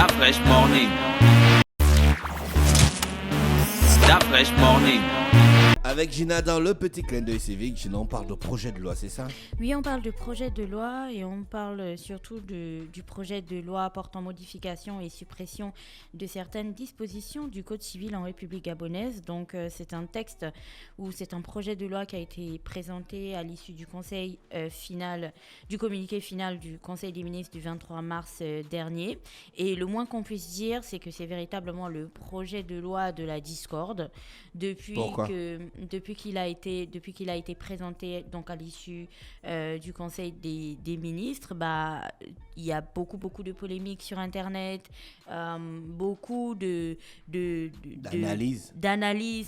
Fresh Morning. Fresh Morning. Avec Gina dans le petit clin d'œil civique, Gina, on parle de projet de loi, c'est ça? Oui, on parle de projet de loi et on parle surtout du projet de loi portant modification et suppression de certaines dispositions du Code civil en République gabonaise. Donc, c'est un texte ou c'est un projet de loi qui a été présenté à l'issue du conseil final, du communiqué final du Conseil des ministres du 23 mars dernier. Et le moins qu'on puisse dire, c'est que c'est véritablement le projet de loi de la discorde depuis qu'il a été présenté donc à l'issue du Conseil des ministres. Il y a beaucoup de polémiques sur Internet, beaucoup d'analyses,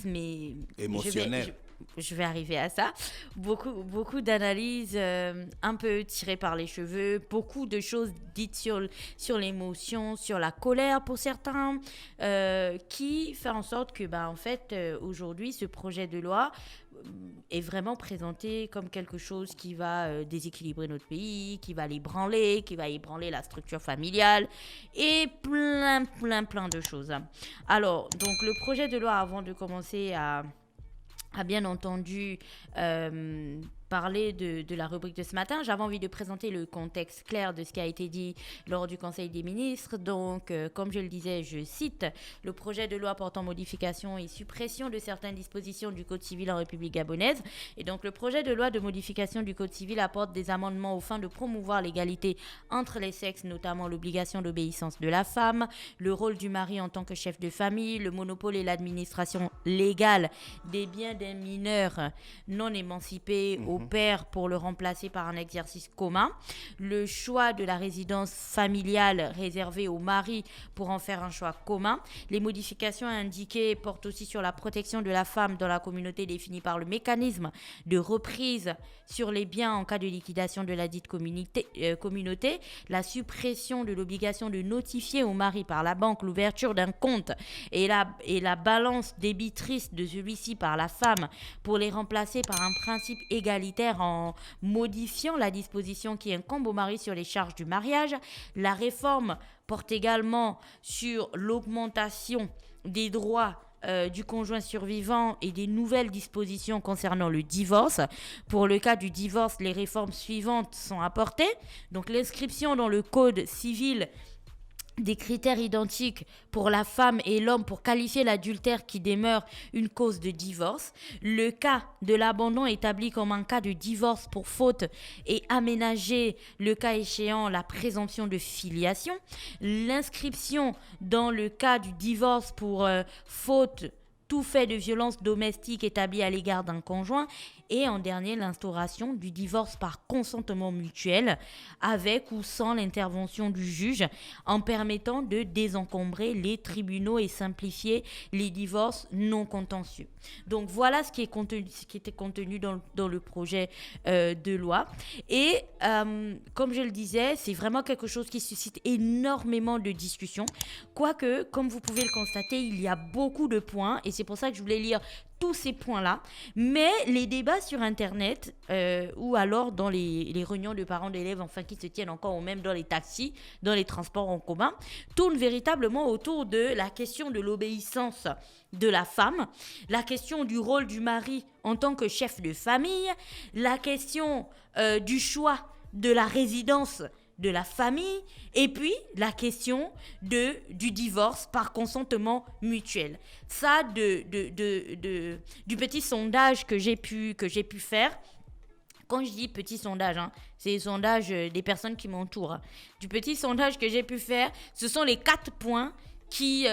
mais émotionnelles. Je vais arriver à ça. Beaucoup d'analyses un peu tirées par les cheveux, beaucoup de choses dites sur l'émotion, sur la colère pour certains, qui fait en sorte que, aujourd'hui, ce projet de loi est vraiment présenté comme quelque chose qui va déséquilibrer notre pays, qui va l'ébranler, qui va ébranler la structure familiale et plein de choses. Alors, donc, le projet de loi, avant de commencer à bien entendu parler de la rubrique de ce matin, j'avais envie de présenter le contexte clair de ce qui a été dit lors du Conseil des ministres. Donc, comme je le disais, je cite le projet de loi portant modification et suppression de certaines dispositions du Code civil en République gabonaise. Et donc, le projet de loi de modification du Code civil apporte des amendements aux fins de promouvoir l'égalité entre les sexes, notamment l'obligation d'obéissance de la femme, le rôle du mari en tant que chef de famille, le monopole et l'administration légale des biens des mineurs non émancipés au père pour le remplacer par un exercice commun, le choix de la résidence familiale réservée au mari pour en faire un choix commun. Les modifications indiquées portent aussi sur la protection de la femme dans la communauté définie par le mécanisme de reprise sur les biens en cas de liquidation de la dite communauté, la suppression de l'obligation de notifier au mari par la banque l'ouverture d'un compte et la balance débitrice de celui-ci par la femme pour les remplacer par un principe égalitaire en modifiant la disposition qui incombe au mari sur les charges du mariage. La réforme porte également sur l'augmentation des droits du conjoint survivant et des nouvelles dispositions concernant le divorce. Pour le cas du divorce, les réformes suivantes sont apportées. Donc l'inscription dans le Code civil des critères identiques pour la femme et l'homme pour qualifier l'adultère qui demeure une cause de divorce, le cas de l'abandon établi comme un cas de divorce pour faute et aménager le cas échéant la présomption de filiation, l'inscription dans le cas du divorce pour faute tout fait de violence domestique établi à l'égard d'un conjoint et en dernier l'instauration du divorce par consentement mutuel avec ou sans l'intervention du juge en permettant de désencombrer les tribunaux et simplifier les divorces non contentieux. Donc voilà ce qui était contenu dans le projet de loi et comme je le disais, c'est vraiment quelque chose qui suscite énormément de discussions, quoique comme vous pouvez le constater, il y a beaucoup de points et c'est pour ça que je voulais lire tous ces points-là, mais les débats sur Internet ou alors dans les réunions de parents d'élèves, enfin qui se tiennent encore ou même dans les taxis, dans les transports en commun, tournent véritablement autour de la question de l'obéissance de la femme, la question du rôle du mari en tant que chef de famille, la question du choix de la résidence de la famille et puis la question du divorce par consentement mutuel. Ça, du petit sondage que j'ai pu faire. Quand je dis petit sondage, c'est le sondage des personnes qui m'entourent. Du petit sondage que j'ai pu faire, ce sont les 4 points qui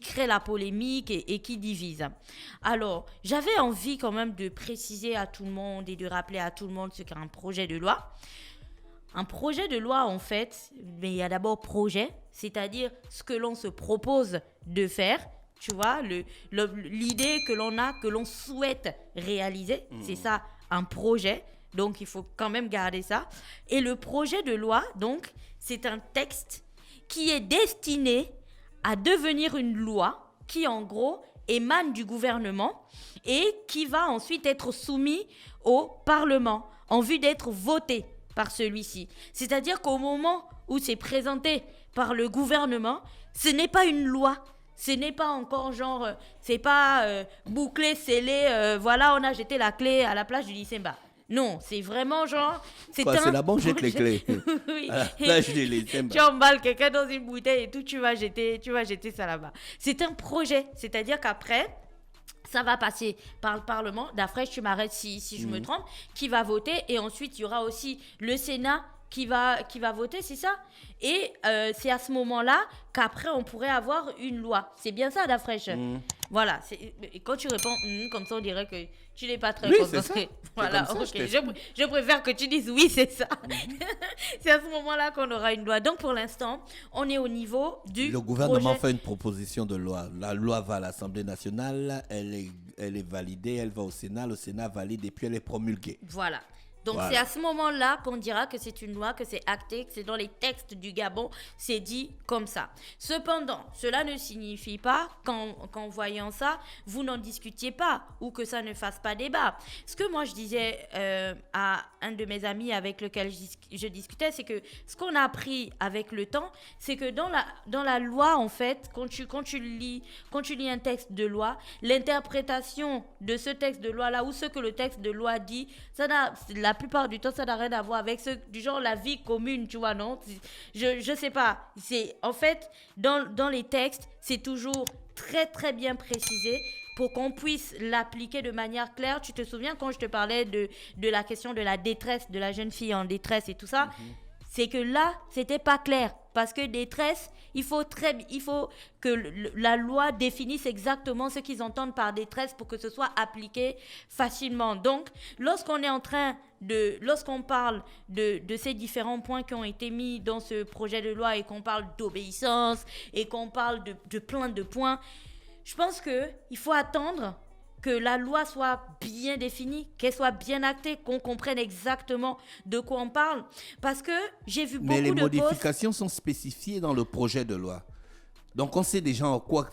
créent la polémique et qui divisent. Alors, j'avais envie quand même de préciser à tout le monde et de rappeler à tout le monde ce qu'est un projet de loi. Un projet de loi, en fait, mais il y a d'abord projet, c'est-à-dire ce que l'on se propose de faire. Tu vois, l'idée que l'on a, que l'on souhaite réaliser, c'est ça, un projet. Donc, il faut quand même garder ça. Et le projet de loi, donc, c'est un texte qui est destiné à devenir une loi qui, en gros, émane du gouvernement et qui va ensuite être soumis au Parlement en vue d'être voté par celui-ci. C'est-à-dire qu'au moment où c'est présenté par le gouvernement, ce n'est pas une loi. Ce n'est pas encore genre, c'est pas bouclé, scellé, voilà, on a jeté la clé à la plage du Lycémba. Non, c'est vraiment genre... C'est là-bas on jette les clés. Oui. À la plage du Lycémba. Tu emballes quelqu'un dans une bouteille et tout, tu vas jeter ça là-bas. C'est un projet, c'est-à-dire qu'après... Ça va passer par le Parlement. D'après, tu m'arrêtes si je me trompe, qui va voter. Et ensuite, il y aura aussi le Sénat qui va voter, c'est ça? Et c'est à ce moment-là qu'après, on pourrait avoir une loi. C'est bien ça, Dafresh? Voilà. Et quand tu réponds comme ça, on dirait que tu n'es pas très concentré. Voilà, comme ça, ok. Je préfère que tu dises oui, c'est ça. C'est à ce moment-là qu'on aura une loi. Donc, pour l'instant, on est au niveau du Le gouvernement projet. fait une proposition de loi. La loi va à l'Assemblée nationale, elle est validée, elle va au Sénat, le Sénat valide et puis elle est promulguée. Voilà. Donc, Voilà. c'est à ce moment-là qu'on dira que c'est une loi, que c'est acté, que c'est dans les textes du Gabon, c'est dit comme ça. Cependant, cela ne signifie pas qu'en voyant ça, vous n'en discutiez pas ou que ça ne fasse pas débat. Ce que moi, je disais à un de mes amis avec lequel je discutais, c'est que ce qu'on a appris avec le temps, c'est que dans la loi, en fait, quand tu lis un texte de loi, l'interprétation de ce texte de loi-là ou ce que le texte de loi dit, la plupart du temps, ça n'a rien à voir avec du genre la vie commune, tu vois, non? Je sais pas. En fait, dans les textes, c'est toujours très, très bien précisé pour qu'on puisse l'appliquer de manière claire. Tu te souviens quand je te parlais de la question de la détresse, de la jeune fille en détresse et tout ça? C'est que là, c'était pas clair. Parce que détresse, il faut que la loi définisse exactement ce qu'ils entendent par détresse pour que ce soit appliqué facilement. Donc, lorsqu'on parle de ces différents points qui ont été mis dans ce projet de loi et qu'on parle d'obéissance et qu'on parle de plein de points, je pense qu'il faut attendre que la loi soit bien définie, qu'elle soit bien actée, qu'on comprenne exactement de quoi on parle. Parce que j'ai vu beaucoup de Mais les posts... modifications sont spécifiées dans le projet de loi. Donc on sait déjà en quoi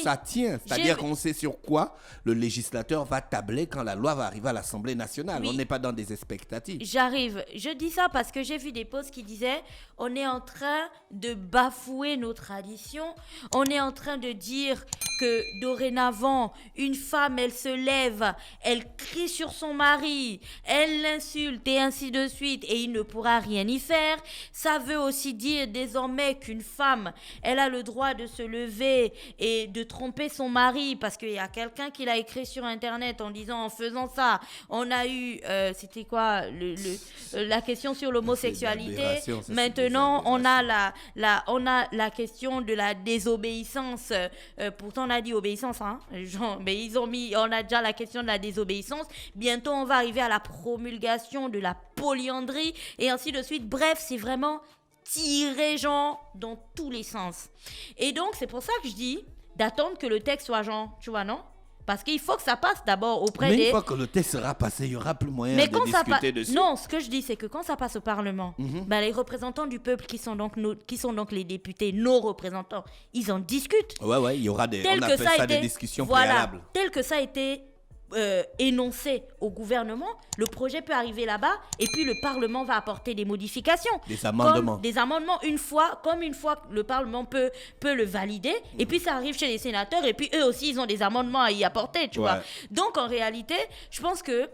ça tient. C'est-à-dire qu'on sait sur quoi le législateur va tabler quand la loi va arriver à l'Assemblée nationale. Oui. On n'est pas dans des expectatives. J'arrive. Je dis ça parce que j'ai vu des posts qui disaient on est en train de bafouer nos traditions. On est en train de dire que dorénavant, une femme, elle se lève, elle crie sur son mari, elle l'insulte et ainsi de suite et il ne pourra rien y faire. Ça veut aussi dire désormais qu'une femme, elle a le droit de se lever et de tromper son mari parce qu'il y a quelqu'un qui l'a écrit sur Internet en disant en faisant ça, on a eu, c'était quoi, la question sur l'homosexualité. Maintenant, on a la question de la désobéissance. Pourtant, on a dit obéissance, hein. Mais on a déjà la question de la désobéissance. Bientôt, on va arriver à la promulgation de la polyandrie et ainsi de suite. Bref, c'est vraiment tiré dans tous les sens. Et donc, c'est pour ça que je dis d'attendre que le texte soit tu vois, non? Parce qu'il faut que ça passe d'abord auprès Mais une fois que le texte sera passé, il n'y aura plus moyen de discuter dessus. Non, ce que je dis, c'est que quand ça passe au Parlement, les représentants du peuple qui sont donc les députés, nos représentants, ils en discutent. Ouais, il y aura des discussions préalables. Tel que ça a été énoncé au gouvernement, le projet peut arriver là-bas et puis le Parlement va apporter des modifications. Des amendements. Des amendements une fois que le Parlement peut le valider et puis ça arrive chez les sénateurs et puis eux aussi ils ont des amendements à y apporter, tu vois. Donc en réalité, je pense que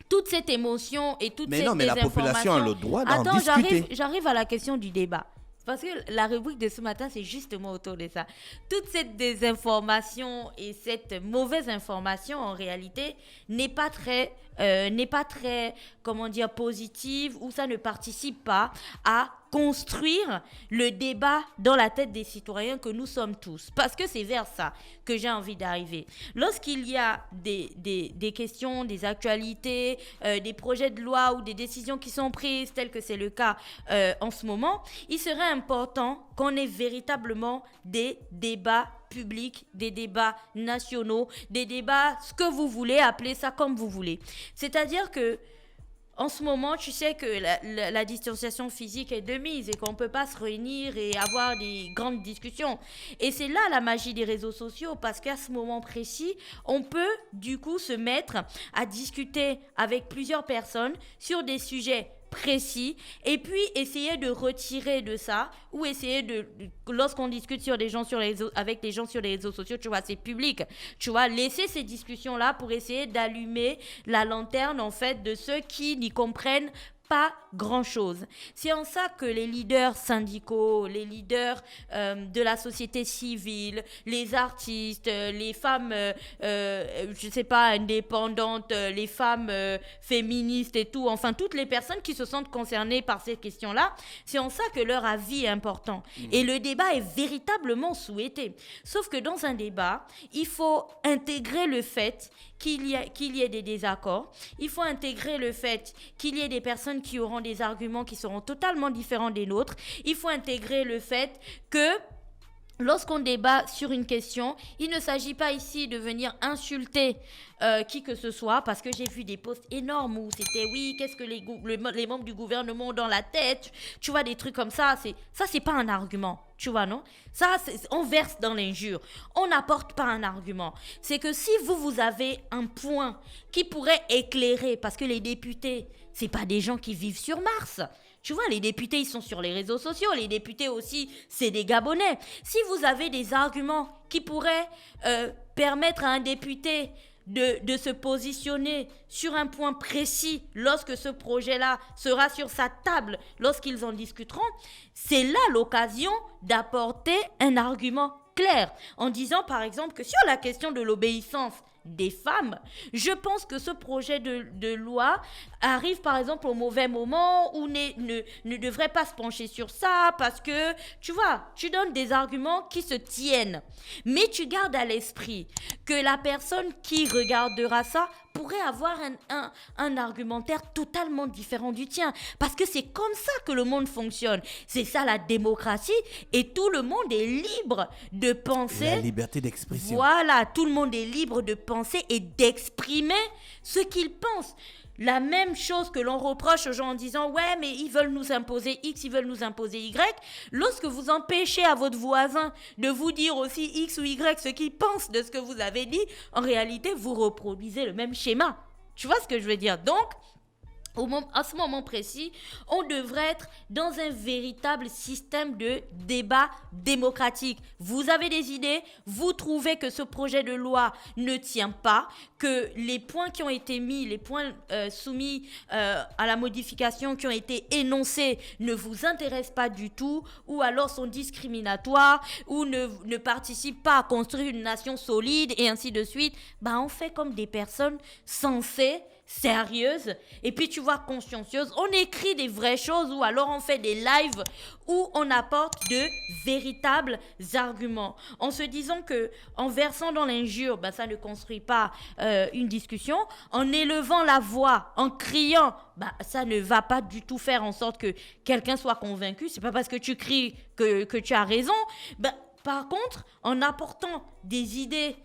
toute cette émotion et toute cette désinformation... Mais non, mais la population a le droit d'en discuter. J'arrive à la question du débat. Parce que la rubrique de ce matin, c'est justement autour de ça. Toute cette désinformation et cette mauvaise information, en réalité, n'est pas très, positive ou ça ne participe pas à construire le débat dans la tête des citoyens que nous sommes tous. Parce que c'est vers ça que j'ai envie d'arriver. Lorsqu'il y a des questions, des actualités, des projets de loi ou des décisions qui sont prises, tel que c'est le cas en ce moment, il serait important qu'on ait véritablement des débats publics, des débats nationaux, des débats, ce que vous voulez, appelez ça comme vous voulez. C'est-à-dire que en ce moment, tu sais que la distanciation physique est de mise et qu'on ne peut pas se réunir et avoir des grandes discussions. Et c'est là la magie des réseaux sociaux parce qu'à ce moment précis, on peut du coup se mettre à discuter avec plusieurs personnes sur des sujets précis et puis essayer de retirer de ça ou essayer lorsqu'on discute avec des gens sur les réseaux sociaux, tu vois, c'est public, tu vois, laisser ces discussions-là pour essayer d'allumer la lanterne en fait de ceux qui n'y comprennent pas grand-chose. C'est en ça que les leaders syndicaux, les leaders de la société civile, les artistes, les femmes, je sais pas, indépendantes, les femmes féministes et tout, enfin toutes les personnes qui se sentent concernées par ces questions-là, c'est en ça que leur avis est important. Et le débat est véritablement souhaité. Sauf que dans un débat, il faut intégrer le fait qu'il y ait des désaccords, il faut intégrer le fait qu'il y ait des personnes qui auront des arguments qui seront totalement différents des nôtres, il faut intégrer le fait que lorsqu'on débat sur une question, il ne s'agit pas ici de venir insulter qui que ce soit, parce que j'ai vu des posts énormes où c'était oui, qu'est-ce que les membres du gouvernement ont dans la tête, tu vois, des trucs comme ça, c'est pas un argument, tu vois, non? Ça, on verse dans l'injure, on n'apporte pas un argument. C'est que si vous avez un point qui pourrait éclairer, parce que les députés, c'est pas des gens qui vivent sur Mars. Tu vois, les députés, ils sont sur les réseaux sociaux. Les députés aussi, c'est des Gabonais. Si vous avez des arguments qui pourraient permettre à un député de se positionner sur un point précis lorsque ce projet-là sera sur sa table, lorsqu'ils en discuteront, c'est là l'occasion d'apporter un argument clair. En disant, par exemple, que sur la question de l'obéissance des femmes, je pense que ce projet de loi arrive par exemple au mauvais moment ou ne devrait pas se pencher sur ça parce que, tu vois, tu donnes des arguments qui se tiennent. Mais tu gardes à l'esprit que la personne qui regardera ça pourrait avoir un argumentaire totalement différent du tien. Parce que c'est comme ça que le monde fonctionne. C'est ça la démocratie et tout le monde est libre de penser. La liberté d'expression. Voilà, tout le monde est libre de penser et d'exprimer ce qu'il pense. La même chose que l'on reproche aux gens en disant « Ouais, mais ils veulent nous imposer X, ils veulent nous imposer Y ». Lorsque vous empêchez à votre voisin de vous dire aussi X ou Y ce qu'il pense de ce que vous avez dit, en réalité, vous reproduisez le même schéma. Tu vois ce que je veux dire? Donc, à ce moment précis, on devrait être dans un véritable système de débat démocratique. Vous avez des idées, vous trouvez que ce projet de loi ne tient pas, que les points qui ont été mis, les points soumis à la modification qui ont été énoncés ne vous intéressent pas du tout, ou alors sont discriminatoires, ou ne participent pas à construire une nation solide, et ainsi de suite. On fait comme des personnes sensées, sérieuse et puis tu vois consciencieuse, on écrit des vraies choses ou alors on fait des lives où on apporte de véritables arguments en se disant que en versant dans l'injure, ça ne construit pas une discussion, en élevant la voix, en criant, ça ne va pas du tout faire en sorte que quelqu'un soit convaincu. C'est pas parce que tu cries que tu as raison. Par contre, en apportant des idées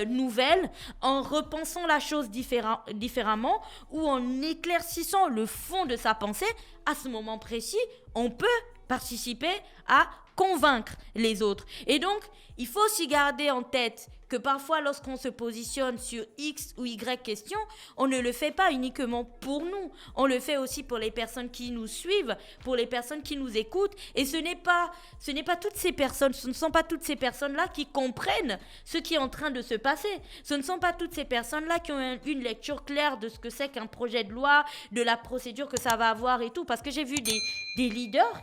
nouvelles, en repensant la chose différemment ou en éclaircissant le fond de sa pensée, à ce moment précis, on peut participer à convaincre les autres. Et donc, il faut aussi garder en tête que parfois, lorsqu'on se positionne sur X ou Y question, on ne le fait pas uniquement pour nous. On le fait aussi pour les personnes qui nous suivent, pour les personnes qui nous écoutent. Et ce n'est pas toutes ces personnes, ce ne sont pas toutes ces personnes-là qui comprennent ce qui est en train de se passer. Ce ne sont pas toutes ces personnes-là qui ont une lecture claire de ce que c'est qu'un projet de loi, de la procédure que ça va avoir et tout. Parce que j'ai vu des leaders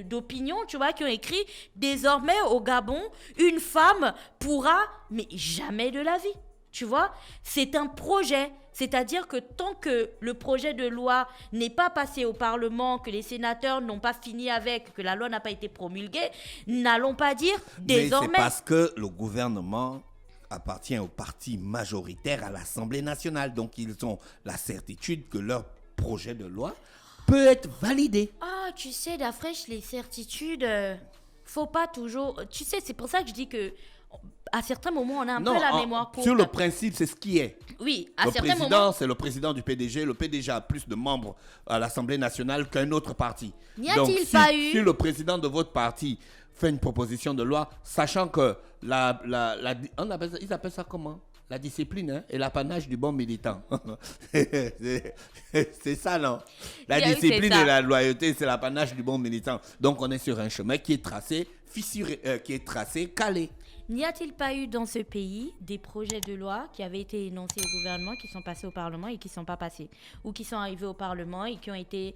d'opinion, tu vois, qui ont écrit « Désormais, au Gabon, une femme pourra... » mais jamais de la vie, tu vois. C'est un projet, c'est-à-dire que tant que le projet de loi n'est pas passé au Parlement, que les sénateurs n'ont pas fini avec, que la loi n'a pas été promulguée, n'allons pas dire désormais... Mais c'est parce que le gouvernement appartient au parti majoritaire à l'Assemblée nationale, donc ils ont la certitude que leur projet de loi peut être validé. Ah, tu sais, Dafresh, les certitudes, faut pas toujours... Tu sais, c'est pour ça que je dis que à certains moments, on a un peu la mémoire courte. Sur le principe, c'est ce qui est. Oui, à certains moments... Le président, c'est le président du PDG. Le PDG a plus de membres à l'Assemblée nationale qu'un autre parti. N'y a-t-il pas eu... Si le président de votre parti fait une proposition de loi, sachant que ils appellent ça comment ? La discipline est l'apanage du bon militant. C'est ça, non? La Oui, c'est discipline ça. et la loyauté, c'est l'apanage du bon militant. Donc, on est sur un chemin qui est tracé, fissuré, qui est tracé, calé. N'y a-t-il pas eu dans ce pays des projets de loi qui avaient été énoncés au gouvernement, qui sont passés au Parlement et qui ne sont pas passés? Ou qui sont arrivés au Parlement et qui ont été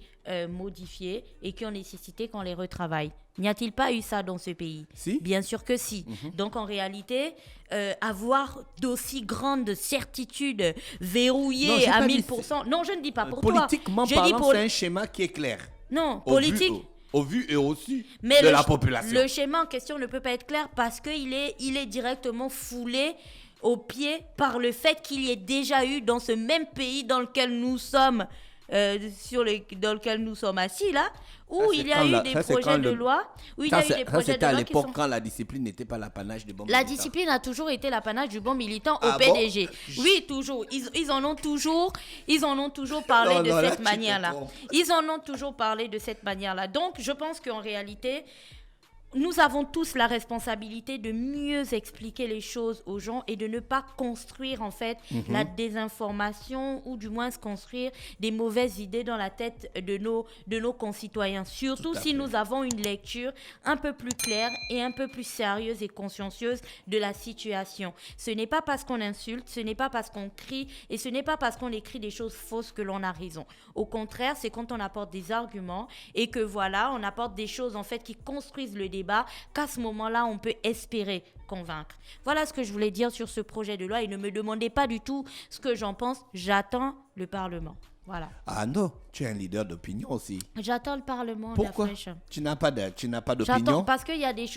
modifiés et qui ont nécessité qu'on les retravaille? N'y a-t-il pas eu ça dans ce pays? Si. Bien sûr que si. Donc en réalité, avoir d'aussi grandes certitudes Non, verrouillées j'ai à pas dit 1000%, non, je ne dis pas pour Politiquement toi. Je dis parlant, pour... c'est un schéma qui est clair. Non, Au politique. Au vu et au su Mais de le la sch- population. Le schéma en question ne peut pas être clair parce qu'il il est directement foulé au pied par le fait qu'il y ait déjà eu dans ce même pays dans lequel nous sommes, dans lequel nous sommes assis là, où Ça, c'est il y a quand eu la- des ça, c'est projets quand de le- loi, où il y Ça, a eu des ça, projets c'était de à loi qui l'époque sont... quand la discipline n'était pas l'apanage du bon La militant. discipline a toujours été l'apanage du bon militant Ah au bon? PDG. Oui, toujours. Ils en ont toujours parlé Non, de non, là, cette tu te manière-là. trompes. Ils en ont toujours parlé de cette manière-là. Donc, je pense qu'en réalité, nous avons tous la responsabilité de mieux expliquer les choses aux gens et de ne pas construire en fait la désinformation ou du moins se construire des mauvaises idées dans la tête de nos concitoyens. Surtout Tout à si fait. nous avons une lecture un peu plus claire et un peu plus sérieuse et consciencieuse de la situation. Ce n'est pas parce qu'on insulte, ce n'est pas parce qu'on crie et ce n'est pas parce qu'on écrit des choses fausses que l'on a raison. Au contraire, c'est quand on apporte des arguments et que voilà, on apporte des choses en fait qui construisent le débat qu'à ce moment-là, on peut espérer convaincre. Voilà ce que je voulais dire sur ce projet de loi et ne me demandez pas du tout ce que j'en pense. J'attends le Parlement. Voilà. Ah non, tu es un leader d'opinion aussi. J'attends le Parlement. Pourquoi la fraîche. tu n'as pas J'attends d'opinion? parce qu'il y a des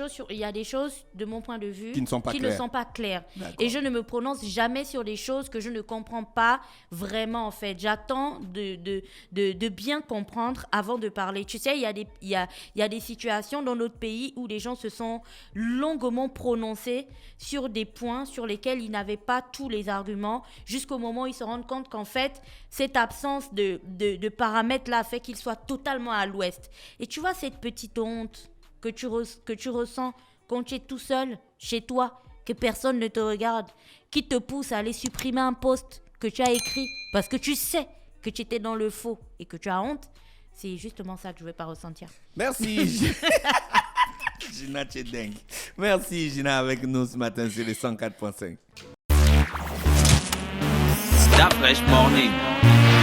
choses de mon point de vue Qui ne sont pas claires. D'accord. Et je ne me prononce jamais sur des choses que je ne comprends pas vraiment en fait. J'attends de bien comprendre avant de parler. Tu sais, il y a des situations dans notre pays où les gens se sont longuement prononcés sur des points sur lesquels ils n'avaient pas tous les arguments jusqu'au moment où ils se rendent compte qu'en fait, cette absence de paramètres-là fait qu'ils soient totalement à l'ouest. Et tu vois cette petite honte que tu ressens quand tu es tout seul chez toi, que personne ne te regarde, qui te pousse à aller supprimer un post que tu as écrit parce que tu sais que tu étais dans le faux et que tu as honte, c'est justement ça que je ne veux pas ressentir. Merci. Gina, tu es dingue. Merci, Gina, avec nous ce matin sur les 104.5. Stop Fresh Morning.